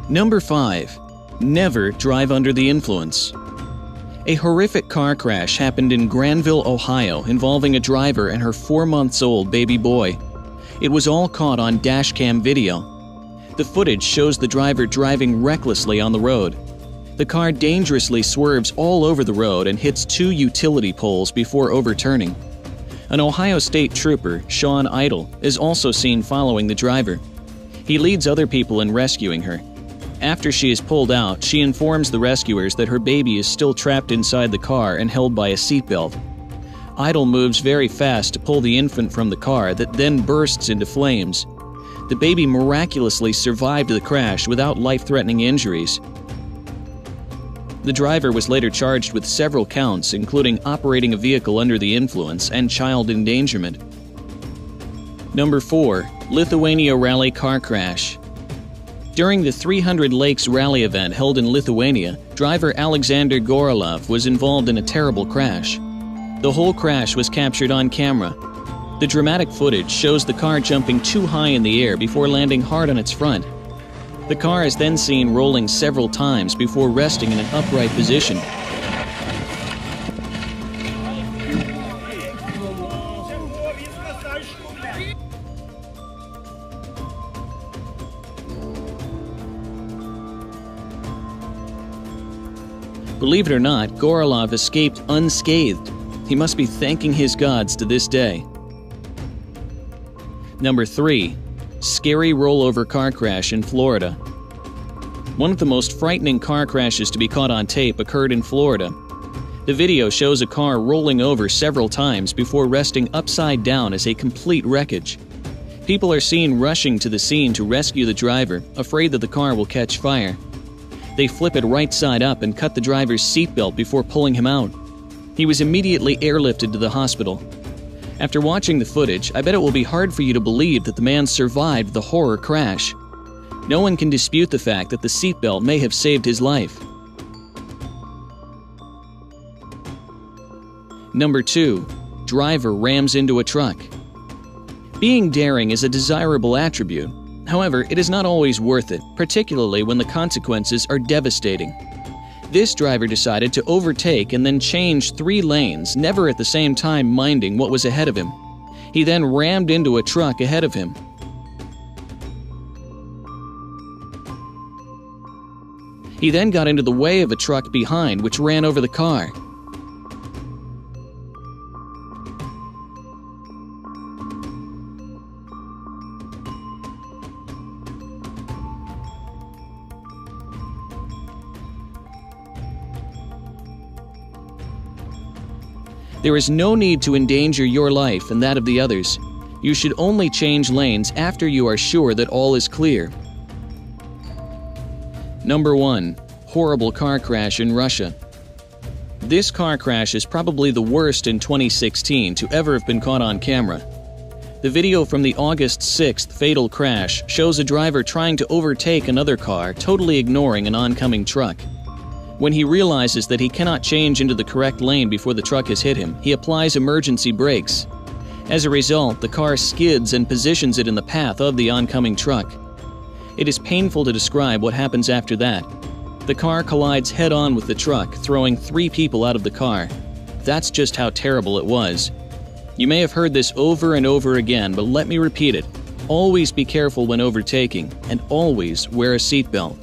Number 5. Never drive under the influence. A horrific car crash happened in Granville, Ohio, involving a driver and her 4-month-old baby boy. It was all caught on dashcam video. The footage shows the driver driving recklessly on the road. The car dangerously swerves all over the road and hits 2 utility poles before overturning. An Ohio State Trooper, Sean Idle, is also seen following the driver. He leads other people in rescuing her. After she is pulled out, she informs the rescuers that her baby is still trapped inside the car and held by a seatbelt. Idle moves very fast to pull the infant from the car that then bursts into flames. The baby miraculously survived the crash without life-threatening injuries. The driver was later charged with several counts, including operating a vehicle under the influence and child endangerment. Number 4. Lithuania Rally Car Crash. During the 300 Lakes Rally event held in Lithuania, driver Alexander Gorilov was involved in a terrible crash. The whole crash was captured on camera. The dramatic footage shows the car jumping too high in the air before landing hard on its front. The car is then seen rolling several times before resting in an upright position. Believe it or not, Gorilov escaped unscathed. He must be thanking his gods to this day. Number 3. Scary rollover car crash in Florida. One of the most frightening car crashes to be caught on tape occurred in Florida. The video shows a car rolling over several times before resting upside down as a complete wreckage. People are seen rushing to the scene to rescue the driver, afraid that the car will catch fire. They flip it right side up and cut the driver's seatbelt before pulling him out. He was immediately airlifted to the hospital. After watching the footage, I bet it will be hard for you to believe that the man survived the horror crash. No one can dispute the fact that the seatbelt may have saved his life. Number 2. Driver rams into a truck. Being daring is a desirable attribute. However, it is not always worth it, particularly when the consequences are devastating. This driver decided to overtake and then change 3 lanes, never at the same time minding what was ahead of him. He then rammed into a truck ahead of him. He then got into the way of a truck behind, which ran over the car. There is no need to endanger your life and that of the others. You should only change lanes after you are sure that all is clear. Number 1. Horrible car crash in Russia. This car crash is probably the worst in 2016 to ever have been caught on camera. The video from the August 6th fatal crash shows a driver trying to overtake another car, totally ignoring an oncoming truck. When he realizes that he cannot change into the correct lane before the truck has hit him, he applies emergency brakes. As a result, the car skids and positions it in the path of the oncoming truck. It is painful to describe what happens after that. The car collides head-on with the truck, throwing 3 people out of the car. That's just how terrible it was. You may have heard this over and over again, but let me repeat it. Always be careful when overtaking, and always wear a seatbelt.